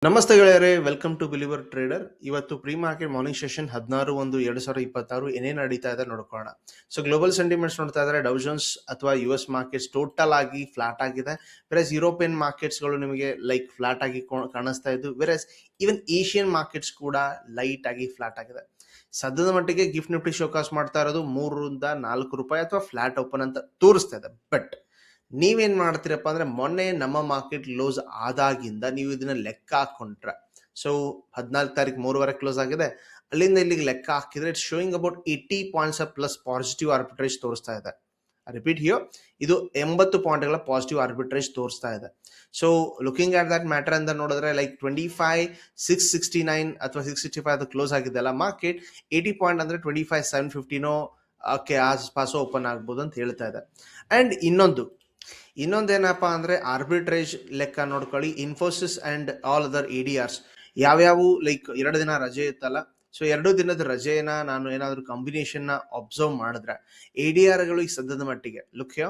ನಮಸ್ತೆ ಗೆಳೆಯರೇ, welcome to believer trader. ಇವತ್ತು ಪ್ರೀ ಮಾರ್ಕೆಟ್ ಮಾರ್ನಿಂಗ್ ಸೆಷನ್ 16/1/2026 ಏನೇನು ನಡೀತಾ ಇದೆ ನೋಡ್ಕೊಳ್ಳೋಣ. ಸೊ ಗ್ಲೋಬಲ್ ಸೆಂಟಿಮೆಂಟ್ಸ್ ನೋಡ್ತಾ ಇದ್ದಾರೆ, ಡೌ ಜೋನ್ಸ್ ಅಥವಾ US ಮಾರ್ಕೆಟ್ಸ್ ಟೋಟಲ್ ಆಗಿ ಫ್ಲಾಟ್ ಆಗಿದೆ. ವೆರಸ್ ಯುರೋಪಿಯನ್ ಮಾರ್ಕೆಟ್ಸ್ಗಳು ನಿಮಗೆ ಲೈಕ್ ಫ್ಲಾಟ್ ಆಗಿ ಕಾಣಿಸ್ತಾ ಇದ್ದು, ವೆರಸ್ ಈವನ್ ಏಷಿಯನ್ ಮಾರ್ಕೆಟ್ಸ್ ಕೂಡ ಲೈಟ್ ಆಗಿ ಫ್ಲಾಟ್ ಆಗಿದೆ. ಸದ್ಯದ ಮಟ್ಟಿಗೆ ಗಿಫ್ಟ್ ನಿಫ್ಟಿ ಶೋಕಾಸ್ ಮಾಡ್ತಾ ಇರೋದು 3-4 ರೂಪಾಯಿ ಅಥವಾ ಫ್ಲಾಟ್ ಓಪನ್ ಅಂತ ತೋರಿಸ್ತಾ ಇದೆ. ಬಟ್ ನೀವೇನ್ ಮಾಡ್ತೀರಪ್ಪ ಅಂದ್ರೆ, ಮೊನ್ನೆ ನಮ್ಮ ಮಾರ್ಕೆಟ್ ಕ್ಲೋಸ್ ಆದಾಗಿಂದ ನೀವು ಇದನ್ನ ಲೆಕ್ಕ ಹಾಕೊಂಡ್ರೆ, ಸೊ 14 ತಾರೀಕು 3 ಕ್ಲೋಸ್ ಆಗಿದೆ, ಅಲ್ಲಿಂದ ಇಲ್ಲಿಗೆ ಲೆಕ್ಕ ಹಾಕಿದ್ರೆ it's showing about 80 points plus positive arbitrage ತೋರಿಸ್ತಾ ಇದೆ. ರಿಪೀಟ್ ಹಿಯೋ, ಇದು 80 ಪಾಯಿಂಟ್ಗಳ ಪಾಸಿಟಿವ್ ಆರ್ಬಿಟ್ರೇಜ್ ತೋರಿಸ್ತಾ ಇದೆ. So looking at that matter ಅಂತ ನೋಡಿದ್ರೆ, ಲೈಕ್ 25,669 ಅಥವಾ 665 ಅದು ಕ್ಲೋಸ್ ಆಗಿದೆಲ್ಲ ಮಾರ್ಕೆಟ್, 80 ಪಾಯಿಂಟ್ ಅಂದ್ರೆ 25,750 ಆಸ್ಪಾಸು ಓಪನ್ ಆಗ್ಬೋದು ಅಂತ ಹೇಳ್ತಾ ಇದೆ. ಅಂಡ್ ಇನ್ನೊಂದೇನಪ್ಪ ಅಂದ್ರೆ, ಆರ್ಬಿಟ್ರೇಜ್ ಲೆಕ್ಕ ನೋಡ್ಕೊಳ್ಳಿ. Infosys and all other ADRs ಯಾವ್ಯಾವು ಲೈಕ್ 2 ದಿನ ರಜೆ ಇತ್ತಲ್ಲ, ಸೊ 2 ದಿನದ ರಜೆನ ನಾನು ಏನಾದ್ರು ಕಾಂಬಿನೇಷನ್ ನ ಅಬ್ಸರ್ವ್ ಮಾಡಿದ್ರೆ, ADRಗಳು ಈ ಸದ್ಯದ ಮಟ್ಟಿಗೆ ಲುಕ್ಯ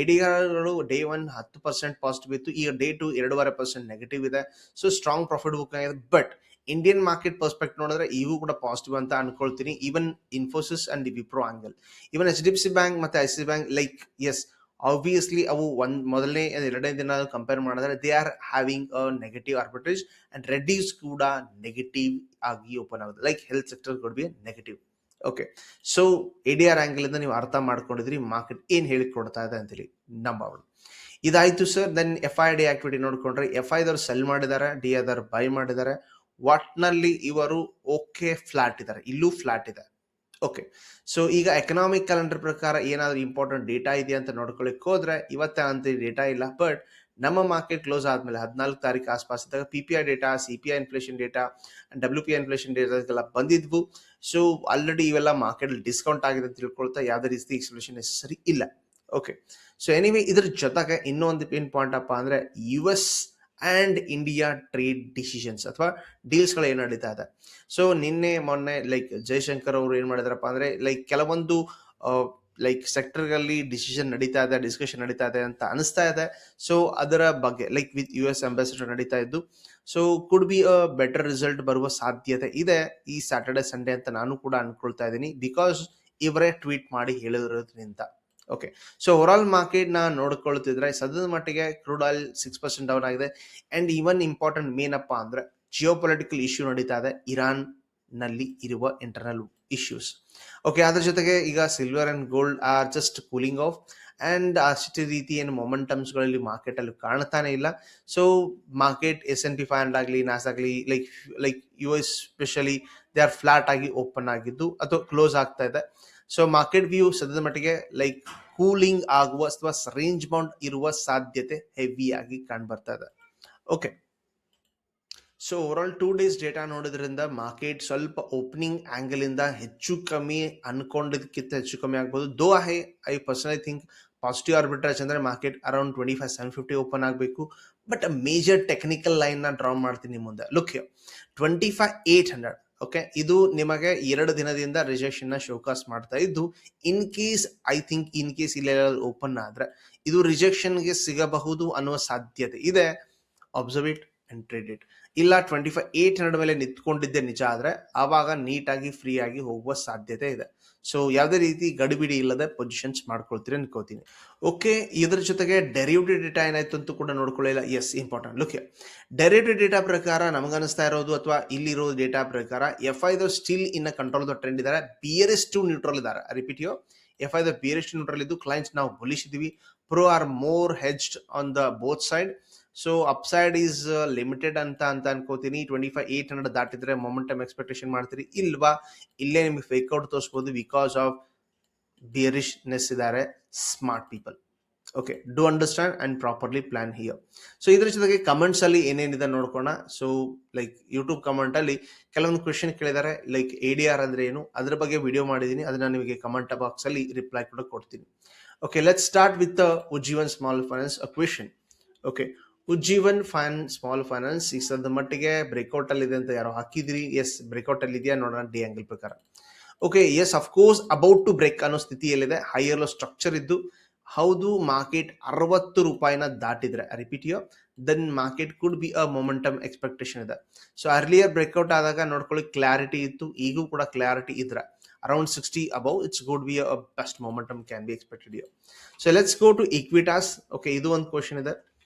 ADRಗಳು ಡೇ 1 10% ಪಾಸಿಟಿವ್ ಇತ್ತು, ಈಗ ಡೇ 2 2.5% ನೆಗೆಟಿವ್ ಇದೆ. ಸೊ ಸ್ಟ್ರಾಂಗ್ ಪ್ರಾಫಿಟ್ ಬುಕ್ ಆಗಿದೆ. ಬಟ್ ಇಂಡಿಯನ್ ಮಾರ್ಕೆಟ್ ಪರ್ಸ್ಪೆಕ್ಟ್ ನೋಡಿದ್ರೆ ಇವು ಕೂಡ ಪಾಸಿಟಿವ್ ಅಂತ ಅನ್ಕೊಳ್ತೀನಿ. Even Infosys and Wipro angle, even HDFC bank ಮತ್ತೆ ICICI bank, like yes obviously ಅವು ಮೊದಲನೇ 2ನೇ ದಿನ ಕಂಪೇರ್ ಮಾಡಿದ್ರೆ they are having a negative arbitrage and reduce ಕೂಡ ನೆಗೆಟಿವ್ ಆಗಿ ಓಪನ್ ಆಗುತ್ತೆ. Like health sector could be negative. Okay, so ADR angle ಇಂದ ನೀವು ಅರ್ಥ ಮಾಡ್ಕೊಂಡಿದ್ರಿ ಮಾರ್ಕೆಟ್ ಏನ್ ಹೇಳಿಕೊಡ್ತಾ ಇದೆ ಅಂತೇಳಿ. ನಂಬರ್ 1 ಇದಾಯ್ತು ಸರ್. ದೆನ್ FID ಆಕ್ಟಿವಿಟಿ ನೋಡ್ಕೊಂಡ್ರೆ, FI ದವರು ಸೆಲ್ ಮಾಡಿದ್ದಾರೆ, DI ದವರು ಬೈ ಮಾಡಿದ್ದಾರೆ. ಒಟ್ನಲ್ಲಿ ಇವರು ಓಕೆ ಫ್ಲಾಟ್ ಇದ್ದಾರೆ, ಇಲ್ಲೂ ಫ್ಲಾಟ್ ಇದೆ. ಓಕೆ, ಸೊ ಈಗ ಎಕನಾಮಿಕ್ ಕ್ಯಾಲೆಂಡರ್ ಪ್ರಕಾರ ಏನಾದ್ರು ಇಂಪಾರ್ಟೆಂಟ್ ಡೇಟಾ ಇದೆಯಾ ಅಂತ ನೋಡ್ಕೊಳ್ಳಿಕ್ ಹೋದ್ರೆ, ಇವತ್ತೇ ಅಂತ ಡೇಟಾ ಇಲ್ಲ. ಬಟ್ ನಮ್ಮ ಮಾರ್ಕೆಟ್ ಕ್ಲೋಸ್ ಆದ್ಮೇಲೆ 14 ತಾರೀಕು ಆಸ್ಪಾಸ್ ಇದ್ದಾಗ PPI data, CPI inflation data, WPI inflation ಡೇಟಾಗೆಲ್ಲ ಬಂದಿದ್ವು. ಸೊ ಆಲ್ರೆಡಿ ಇವೆಲ್ಲ ಮಾರ್ಕೆಟ್ ಡಿಸ್ಕೌಂಟ್ ಆಗಿದೆ ಅಂತ ತಿಳ್ಕೊಳ್ತಾ ಯಾವುದೇ ರೀತಿ ಎಕ್ಸ್ಪ್ಲೇಷನ್ ನೆಸೆಸರಿ ಇಲ್ಲ. ಓಕೆ, ಸೊ ಎನಿವೆ ಇದ್ರ ಜೊತೆಗೆ ಇನ್ನೊಂದು ಏನ್ ಪಾಯಿಂಟ್ ಅಪ್ಪ ಅಂದ್ರೆ, US and India trade decisions ಅಥವಾ ಡೀಲ್ಸ್ ಗಳು ಏನ್ ನಡೀತಾ ಇದೆ. ಸೊ ನಿನ್ನೆ ಮೊನ್ನೆ ಲೈಕ್ ಜೈಶಂಕರ್ ಅವರು ಏನ್ ಮಾಡಿದಾರಪ್ಪ ಅಂದ್ರೆ, ಲೈಕ್ ಕೆಲವೊಂದು ಲೈಕ್ ಸೆಕ್ಟರ್ಗಳಲ್ಲಿ ಡಿಸಿಷನ್ ನಡೀತಾ ಇದೆ, ಡಿಸ್ಕಷನ್ ನಡೀತಾ ಇದೆ ಅಂತ ಅನಿಸ್ತಾ ಇದೆ. ಸೊ ಅದರ ಬಗ್ಗೆ ಲೈಕ್ ವಿತ್ US ಅಂಬಾಸಿಡರ್ ನಡೀತಾ ಇದ್ದು, so could be a better result ಬರುವ ಸಾಧ್ಯತೆ ಇದೆ ಈ ಸ್ಯಾಟರ್ಡೆ ಸಂಡೇ ಅಂತ ನಾನು ಕೂಡ ಅನ್ಕೊಳ್ತಾ ಇದ್ದೀನಿ, ಬಿಕಾಸ್ ಇವರೇ ಟ್ವೀಟ್ ಮಾಡಿ ಹೇಳಿರೋದ್ರಿಂದ. Okay, so overall market ನ ನೋಡ್ಕೊಳ್ತಿದ್ರೆ ಸದ್ಯದ ಮಟ್ಟಿಗೆ ಕ್ರೂಡ್ ಆಯಿಲ್ 6% ಡೌನ್ ಆಗಿದೆ. ಅಂಡ್ ಈವನ್ ಇಂಪಾರ್ಟೆಂಟ್ ಮೇನ್ ಅಪ್ಪ ಅಂದ್ರೆ, ಜಿಯೋ ಪೊಲಿಟಿಕಲ್ ಇಶ್ಯೂ ನಡೀತಾ ಇದೆ, ಇರಾನ್ ನಲ್ಲಿ ಇರುವ ಇಂಟರ್ನಲ್ ಇಶ್ಯೂಸ್. ಓಕೆ, ಅದ್ರ ಜೊತೆಗೆ ಈಗ silver and gold are just cooling off and ಅಷ್ಟೇ ರೀತಿ ಏನು ಮೊಮೆಂಟಮ್ಸ್ ಗಳಲ್ಲಿ ಮಾರ್ಕೆಟ್ ಅಲ್ಲಿ ಕಾಣ್ತಾನೆ ಇಲ್ಲ. ಸೊ ಮಾರ್ಕೆಟ್ S&P 500 ಆಗಲಿ, ನಾಸ್ ಆಗಲಿ, like US specially they are flat ಆಗಿ ಓಪನ್ ಆಗಿದ್ದು ಅಥವಾ ಕ್ಲೋಸ್ ಆಗ್ತಾ ಇದೆ. ಸೊ ಮಾರ್ಕೆಟ್ ವ್ಯೂ ಸದ್ಯದ ಮಟ್ಟಿಗೆ ಲೈಕ್ ಕೂಲಿಂಗ್ ಆಗುವ ಅಥವಾ ರೇಂಜ್ ಬೌಂಡ್ ಇರುವ ಸಾಧ್ಯತೆ ಹೆವಿ ಆಗಿ ಕಾಣ್ ಬರ್ತಾ ಇದೆ. Okay, so over all 2 days data ನೋಡೋದ್ರಿಂದ ಮಾರ್ಕೆಟ್ ಸ್ವಲ್ಪ ಓಪನಿಂಗ್ ಆಂಗಲ್ ಇಂದ ಹೆಚ್ಚು ಕಮ್ಮಿ ಅನ್ಕೊಂಡಿದ್ದಕ್ಕಿಂತ ಹೆಚ್ಚು ಕಮ್ಮಿ ಆಗ್ಬೋದು. Though I personally think positive arbitrage ಅಂದ್ರೆ ಮಾರ್ಕೆಟ್ ಅರೌಂಡ್ 25,750 ಓಪನ್ ಆಗಬೇಕು. ಬಟ್ ಮೇಜರ್ ಟೆಕ್ನಿಕಲ್ ಲೈನ್ ನ ಡ್ರಾ ಮಾಡ್ತೀನಿ ಮುಂದೆ. ಲುಕ್ 25,800. ಓಕೆ, ಇದು ನಿಮಗೆ 2 ದಿನದಿಂದ ರಿಜೆಕ್ಷನ್ ನ ಶೋಕಾಸ್ ಮಾಡ್ತಾ ಇದ್ದು, ಇನ್ ಕೇಸ್ ಇಲ್ಲಿ ಓಪನ್ ಆದ್ರೆ ಇದು ರಿಜೆಕ್ಷನ್ ಗೆ ಸಿಗಬಹುದು ಅನ್ನುವ ಸಾಧ್ಯತೆ ಇದೆ. Observe it and trade it. ಇಲ್ಲ 25,800 ಮೇಲೆ ನಿಂತ್ಕೊಂಡಿದ್ದೆ ನಿಜ ಆದ್ರೆ ಆವಾಗ ನೀಟಾಗಿ ಫ್ರೀ ಆಗಿ ಹೋಗುವ ಸಾಧ್ಯತೆ ಇದೆ. ಸೊ ಯಾವುದೇ ರೀತಿ ಗಡಿಬಿಡಿ ಇಲ್ಲದೆ ಪೊಸಿಷನ್ಸ್ ಮಾಡ್ಕೊಳ್ತೀರಿ ಅನ್ಕೋತೀನಿ. ಓಕೆ, ಇದ್ರ ಜೊತೆಗೆ ಡೆರಿವೇಟಿವ್ ಡೇಟಾ ಏನಾಯ್ತು ಅಂತ ಕೂಡ ನೋಡ್ಕೊಳ್ಳಿಲ್ಲ. Yes, important. Look, derivative data ಪ್ರಕಾರ ನಮಗನಿಸ್ತಾ ಇರೋದು ಅಥವಾ ಇಲ್ಲಿರೋ ಡೇಟಾ ಪ್ರಕಾರ FI still in control the trend ಇದ್ದಾರೆ, ಬಿಯರಿಶ್ ಟು ನ್ಯೂಟ್ರಲ್ ಇದ್ದಾರೆ. ರಿಪೀಟ್ ಯೋ, FI ಬಿಯರಿಶ್ ಟು ನ್ಯೂಟ್ರಲ್ ಇದ್ದು ಕ್ಲೈಂಟ್ಸ್ ನಾವು ಬುಲಿಶ್ ಇದೀವಿ. Pro are more hedged on the both side. So upside is limited ಅಂತ ಅನ್ಕೋತೀನಿ. 25,800 ದಾಟಿದ್ರೆ ಮೊಮೆಂಟಮ್ ಎಕ್ಸ್ಪೆಕ್ಟೇಷನ್ ಮಾಡ್ತೀರಿ, ಇಲ್ವಾ ಇಲ್ಲೇ ನಿಮಗೆ ಫೇಕ್ ಔಟ್ ತೋರಿಸಬಹುದು ಬಿಕಾಸ್ ಆಫ್ ಬಿಯರಿಶ್ನೆಸ್ ಇದ್ದಾರೆ smart people. Okay, do understand and properly plan here. So ಇದ್ರ ಜೊತೆಗೆ ಕಮೆಂಟ್ಸ್ ಅಲ್ಲಿ ಏನೇನಿದೆ ನೋಡ್ಕೋಣ. ಸೊ ಲೈಕ್ ಯೂಟ್ಯೂಬ್ ಕಮೆಂಟ್ ಅಲ್ಲಿ ಕೆಲವೊಂದು ಕ್ವೆಶನ್ ಕೇಳಿದ್ದಾರೆ, ಲೈಕ್ ADR ಅಂದ್ರೆ ಏನು, ಅದ್ರ ಬಗ್ಗೆ ವಿಡಿಯೋ ಮಾಡಿದೀನಿ, ಅದನ್ನ ನಿಮಗೆ ಕಮೆಂಟ್ ಬಾಕ್ಸ್ ಅಲ್ಲಿ ರಿಪ್ಲೈ ಕೂಡ ಕೊಡ್ತೀನಿ. Okay, let's start with Ujjivan small finance question. Okay, Ujjivan small finance ಈ ಸದ್ದ ಮಟ್ಟಿಗೆ ಬ್ರೇಕ್ಔಟ್ ಅಲ್ಲಿ ಇದೆ ಅಂತ ಯಾರೋ ಹಾಕಿದ್ರಿ. ಎಸ್, ಬ್ರೇಕ್ಔಟ್ ಅಲ್ಲಿ ಇದೆಯಾ ನೋಡೋಣ ಡಿ ಆಂಗಲ್ ಪ್ರಕಾರ. Okay, yes, of course about to break ಅನ್ನೋ ಸ್ಥಿತಿಯಲ್ಲಿದೆ. ಹೈಯರ್ ಲೋ ಸ್ಟ್ರಕ್ಚರ್ ಇದ್ದು ಹೌದು ಮಾರ್ಕೆಟ್ 60 ರೂಪಾಯಿನ ದಾಟಿದ್ರೆ, repeat you, then market could be a momentum expectation ಇದೆ. ಸೊ ಅರ್ಲಿಯರ್ ಬ್ರೇಕ್ಔಟ್ ಆದಾಗ ನೋಡ್ಕೊಳ್ಳಿ ಕ್ಲಾರಿಟಿ ಇತ್ತು, ಈಗೂ ಕೂಡ ಕ್ಲಾರಿಟಿ ಇದ್ರೆ around 60 above it's good be a best momentum can be expected here. So let's go to Equitas. Okay, ಇದು ಒಂದು question ಇದೆ.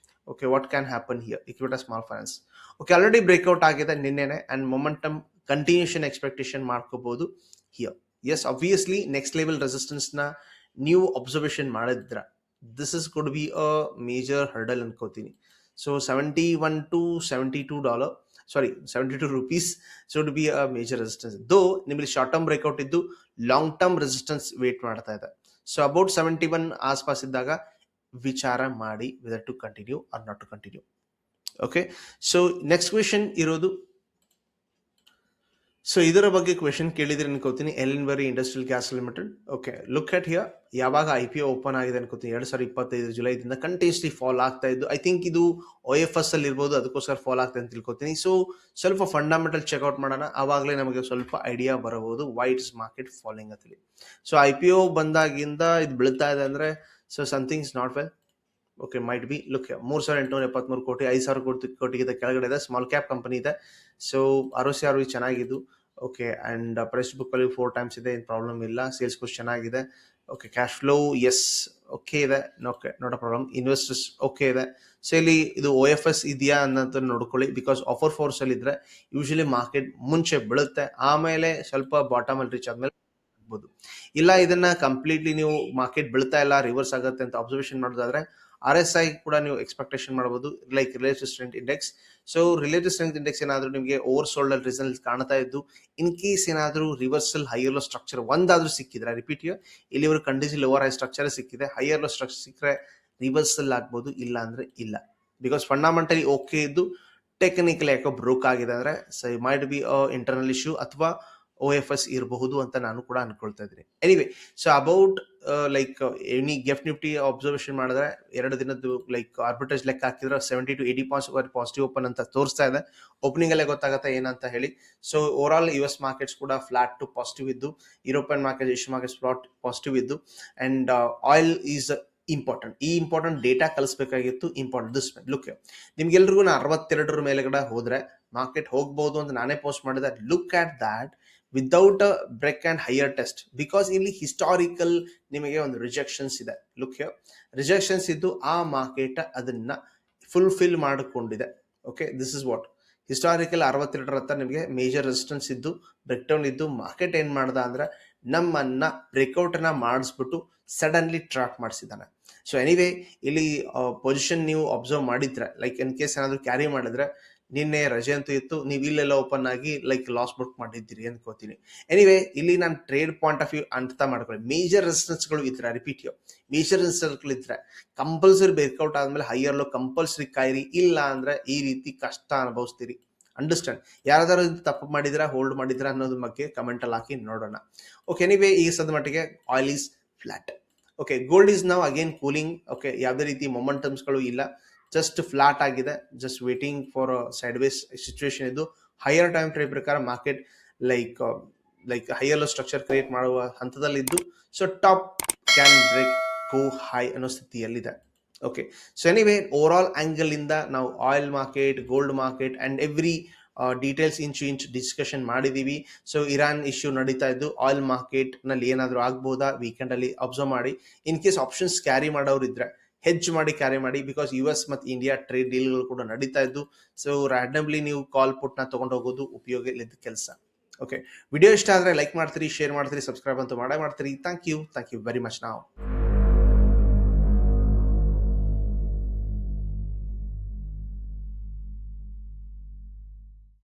Okay, what can happen here? Equitas small finance okay already breakout ಆಗಿದೆ ನಿನ್ನೆನೆ, ಅಂಡ್ ಮೊಮೆಂಟಮ್ ಕಂಟಿನ್ಯೂಷನ್ ಎಕ್ಸ್ಪೆಕ್ಟೇಷನ್ ಮಾಡ್ಕೋಬಹುದು here. Yes, obviously next level resistance ನ ನೀವು observation ಮಾಡಿದ್ರ, this is could be a major hurdle ಅನ್ಕೋತೀನಿ. So $71 to $72, sorry ₹72 should be a major resistance. Though ನಿಮಗೆ short term breakout ಇದ್ದು long term resistance wait ಮಾಡ್ತಾ ಇದೆ. So about 71 ಆಸ್ಪಾಸ್ ಇದ್ದಾಗ ವಿಚಾರ ಮಾಡಿ whether to continue or not to continue. Okay, so next question ಇರೋದು, ಸೊ ಇದರ ಬಗ್ಗೆ ಕ್ವೆಶನ್ ಕೇಳಿದ್ರೆ ಅನ್ಕೋತೀನಿ, Ellenbarrie industrial gas limited. Okay, look at here, ಯಾವಾಗ IPO ಓಪನ್ ಆಗಿದೆ ಅನ್ಕೋತೀನಿ 2025 ಜುಲೈದಿಂದ ಕಂಟಿನ್ಯೂಸ್ಲಿ ಫಾಲ್ ಆಗ್ತಾ ಇದ್ದು. ಐ ಥಿಂಕ್ ಇದು OFS ಅಲ್ಲಿ ಇರ್ಬೋದು, ಅದಕ್ಕೋಸ್ಕರ ಫಾಲ್ ಆಗ್ತಾ ಅಂತ ತಿಳ್ಕೊತೀನಿ. ಸೊ ಸ್ವಲ್ಪ ಫಂಡಮೆಂಟಲ್ ಚೆಕ್ಔಟ್ ಮಾಡೋಣ, ಆವಾಗಲೇ ನಮಗೆ ಸ್ವಲ್ಪ ಐಡಿಯಾ ಬರಬಹುದು ವೈ ಇಟ್ಸ್ ಮಾರ್ಕೆಟ್ ಫಾಲಿಂಗ್ ಅಂತೇಳಿ. ಸೊ IPO ಬಂದಾಗಿಂದ ಇದು ಬೀಳ್ತಾ ಇದೆ ಅಂದ್ರೆ, so something is not well. Okay, might be. Look, 3,873 crore, 5,000 ಕೋಟಿಗಿಂತ ಕೆಳಗಡೆ ಇದೆ, ಸ್ಮಾಲ್ ಕ್ಯಾಪ್ ಕಂಪನಿ ಇದೆ. ಸೊ ROC ಚೆನ್ನಾಗಿದ್ದು. Okay, and price book value 4 times ಇದೆ, ಏನು ಪ್ರಾಬ್ಲಮ್ ಇಲ್ಲ. ಸೇಲ್ಸ್ ಪುಷ್ ಚೆನ್ನಾಗಿದೆ. Okay, cash flow yes okay ಇದೆ, okay not a problem. Investors okay ಇದೆ. ಸೊ ಇಲ್ಲಿ ಇದು OFS ಇದೆಯಾ ಅನ್ನೋದು ನೋಡ್ಕೊಳ್ಳಿ, ಬಿಕಾಸ್ ಆಫರ್ ಫೋರ್ಸ್ ಅಲ್ಲಿ ಇದ್ರೆ ಯೂಶಲಿ ಮಾರ್ಕೆಟ್ ಮುಂಚೆ ಬೀಳುತ್ತೆ, ಆಮೇಲೆ ಸ್ವಲ್ಪ ಬಾಟಮ್ ಅಲ್ಲಿ ರೀಚ್ ಆದ್ಮೇಲೆ ಆಗ್ಬೋದು. ಇಲ್ಲ ಇದನ್ನ ಕಂಪ್ಲೀಟ್ಲಿ ನೀವು ಮಾರ್ಕೆಟ್ ಬೀಳ್ತಾ ಇಲ್ಲ ರಿವರ್ಸ್ ಆಗುತ್ತೆ ಅಂತ ಅಬ್ಸರ್ವೇಷನ್ ಮಾಡೋದಾದ್ರೆ RSI ಕೂಡ ನೀವು ಎಕ್ಸ್ಪೆಕ್ಟೇಷನ್ ಮಾಡಬಹುದು, like relative strength index. So relative strength index ಏನಾದರೂ ನಿಮಗೆ ಓವರ್ ಸೋಲ್ಡ್ ರಿಸಲ್ಟ್ ಕಾಣ್ತಾ ಇದ್ದು, ಇನ್ ಕೇಸ್ ಏನಾದರೂ ರಿವರ್ಸಲ್ ಹೈಯರ್ ಲೋ ಸ್ಟ್ರಕ್ಚರ್ ಒಂದಾದ್ರೂ ಸಿಕ್ಕಿದ್ರೆ, ರಿಪೀಟ್ ಇಲ್ಲಿವರು ಕಂಡೀಷನ್ ಲೋವರ್ ಹೈ ಸ್ಟ್ರಕ್ಚರ್ ಸಿಕ್ಕಿದೆ, ಹೈಯರ್ ಲೋ ಸ್ಟ್ರಕ್ಚರ್ ಸಿಕ್ಕರೆ ರಿವರ್ಸಲ್ ಆಗ್ಬೋದು, ಇಲ್ಲ ಅಂದ್ರೆ ಇಲ್ಲ. ಬಿಕಾಸ್ ಫಂಡಮೆಂಟಲಿ ಓಕೆ ಇದ್ದು ಟೆಕ್ನಿಕಲಿ ಯಾಕೋ ಬ್ರೋಕ್ ಆಗಿದೆ ಅಂದ್ರೆ, so might be internal issue ಅಥವಾ OFS ಇರಬಹುದು ಅಂತ ನಾನು ಕೂಡ ಅನ್ಕೊಳ್ತಾ ಇದ್ದೀನಿ. Anyway, so about like any gift Nifty observation ಮಾಡಿದ್ರೆ 2 ದಿನದ್ದು ಲೈಕ್ ಆರ್ಬಿಟ್ರೇಜ್ ಲೆಕ್ಕ ಹಾಕಿದ್ರೆ 70 to 80 ಪಾಯಿಂಟ್ಸ್ ಪಾಸಿಟಿವ್ ಓಪನ್ ಅಂತ ತೋರಿಸ್ತಾ ಇದೆ. ಓಪನಿಂಗ್ ಅಲ್ಲೇ ಗೊತ್ತಾಗುತ್ತೆ ಏನಂತ ಹೇಳಿ. So overall US markets ಕೂಡ ಫ್ಲಾಟ್ ಟು ಪಾಸಿಟಿವ್ ಇದ್ದು, European market, Asian markets flat positive ಇದ್ದು, ಅಂಡ್ ಆಯಿಲ್ ಈಸ್ ಇಂಪಾರ್ಟೆಂಟ್. ಈ ಇಂಪಾರ್ಟೆಂಟ್ ಡೇಟಾ ಕಲಿಸಬೇಕಾಗಿತ್ತು. ಇಂಪಾರ್ಟೆಂಟ್ ದಿಸ್ ಲುಕ್, ನಿಮ್ಗೆಲ್ರಿಗೂ 62 ಮೇಲೆಗಡೆ ಹೋದ್ರೆ ಮಾರ್ಕೆಟ್ ಹೋಗ್ಬಹುದು ಅಂತ ನಾನೇ ಪೋಸ್ಟ್ ಮಾಡಿದೆ. Look at that without a break and higher test, because ಇಲ್ಲಿ ಹಿಸ್ಟಾರಿಕಲ್ ನಿಮಗೆ ಒಂದು ರಿಜೆಕ್ಷನ್ಸ್ ಇದೆ. ಲುಕ್ ಹಿಯರ್, ರಿಜೆಕ್ಷನ್ಸ್ ಇದ್ದು ಆ ಮಾರ್ಕೆಟ್ ಅದನ್ನ ಫುಲ್ಫಿಲ್ ಮಾಡಿಕೊಂಡಿದೆ. Okay, this is what historical 62 ಹತ್ರ ನಿಮಗೆ ಮೇಜರ್ ರೆಸಿಸ್ಟೆನ್ಸ್ ಇದ್ದು ಬ್ರೇಕ್ ಡೌನ್ ಇದ್ದು, ಮಾರ್ಕೆಟ್ ಏನ್ ಮಾಡ್ದ ಅಂದ್ರೆ ನಮ್ಮನ್ನ ಬ್ರೇಕ್ಔಟ್ ನ ಮಾಡಿಸ್ಬಿಟ್ಟು ಸಡನ್ಲಿ ಟ್ರಾಪ್ ಮಾಡಿಸಿದಾನೆ. ಸೊ ಎನಿವೇ, ಇಲ್ಲಿ ಪೊಸಿಷನ್ ನೀವು ಅಬ್ಸರ್ವ್ ಮಾಡಿದ್ರೆ, ಲೈಕ್ ಇನ್ ಕೇಸ್ ಏನಾದ್ರು ಕ್ಯಾರಿ ಮಾಡಿದ್ರೆ, ನಿನ್ನೆ ರಜೆ ಅಂತೂ ಇತ್ತು, ನೀವು ಇಲ್ಲೆಲ್ಲ ಓಪನ್ ಆಗಿ ಲೈಕ್ ಲಾಸ್ ಬುಕ್ ಮಾಡಿದ್ದೀರಿ ಅನ್ಕೋತೀನಿ. ಎನಿವೆ, ಇಲ್ಲಿ ನಾನು ಟ್ರೇಡ್ ಪಾಯಿಂಟ್ ಆಫ್ ವ್ಯೂ ಅಂತ ಮಾಡ್ಕೊಳ್ಳಿ, ಮೇಜರ್ ರೆಸಿಸ್ಟೆನ್ಸ್ಗಳು ಇದ್ರೆ, ರಿಪೀಟ್ ಮೇಜರ್ ರೆಸಿಸ್ಟೆನ್ಸ್ಗಳು ಇದ್ರೆ ಕಂಪಲ್ಸರಿ ಬ್ರೇಕ್ಔಟ್ ಆದ್ಮೇಲೆ ಹೈಯರ್ ಲೋ ಕಂಪಲ್ಸರಿ ಕಾಯಿರಿ, ಇಲ್ಲ ಅಂದ್ರೆ ಈ ರೀತಿ ಕಷ್ಟ ಅನುಭವಿಸ್ತೀರಿ. ಅಂಡರ್ಸ್ಟ್ಯಾಂಡ್? ಯಾರಾದ್ರೂ ತಪ್ಪು ಮಾಡಿದ್ರ ಹೋಲ್ಡ್ ಮಾಡಿದ್ರ ಅನ್ನೋದ್ರ ಬಗ್ಗೆ ಕಮೆಂಟ್ ಅಲ್ಲಿ ಹಾಕಿ ನೋಡೋಣ. ಓಕೆ, ಎನಿವೆ, ಈ ಸದ ಮಟ್ಟಿಗೆ oil is flat. Okay, gold is now again cooling. Okay, ಯಾವುದೇ ರೀತಿ ಮೊಮೆಂಟಮ್ಸ್ಗಳು ಇಲ್ಲ, ಜಸ್ಟ್ ಫ್ಲಾಟ್ ಆಗಿದೆ, just waiting for sideways situation ಇದ್ದು, ಹೈಯರ್ ಟೈಮ್ ಫ್ರೇಮ್ ಪ್ರಕಾರ market like higher low structure create ಮಾಡುವ ಹಂತದಲ್ಲಿದ್ದು, so top can break go high ಅನ್ನೋ ಸ್ಥಿತಿಯಲ್ಲಿದೆ. Okay, so anyway, overall angle ಇಂದ ನಾವು oil market, gold market and every details ಇಂಚ್ discussion ಮಾಡಿದೀವಿ. ಸೊ ಇರಾನ್ ಇಶ್ಯೂ ನಡೀತಾ ಇದ್ದು, ಆಯಿಲ್ ಮಾರ್ಕೆಟ್ ನಲ್ಲಿ ಏನಾದರೂ ಆಗ್ಬಹುದಾ ವೀಕೆಂಡ್ ಅಲ್ಲಿ ಅಬ್ಸರ್ವ್ ಮಾಡಿ. ಇನ್ ಕೇಸ್ ಆಪ್ಷನ್ಸ್ ಕ್ಯಾರಿ ಮಾಡೋರು ಇದ್ರೆ ಹೆಜ್ ಮಾಡಿ ಕ್ಯಾರಿ ಮಾಡಿ, ಬಿಕಾಸ್ US ಮತ್ತು ಇಂಡಿಯಾ ಟ್ರೇಡ್ ಡೀಲ್ಗಳು ಕೂಡ ನಡೀತಾ ಇದ್ದು. ಸೊ ರ್ಯಾಂಡಮ್ಲಿ ನೀವು ಕಾಲ್ ಪುಟ್ ನ ತಗೊಂಡು ಹೋಗೋದು ಉಪಯೋಗ ಇಲ್ಲದ ಕೆಲಸ. ಓಕೆ, ವಿಡಿಯೋ ಇಷ್ಟ ಆದ್ರೆ ಲೈಕ್ ಮಾಡ್ತೀರಿ, ಶೇರ್ ಮಾಡ್ತೀರಿ, ಸಬ್ಸ್ಕ್ರೈಬ್ ಅಂತೂ ಮಾಡೇ ಮಾಡ್ತೀರಿ. Thank you very much. ನಾವು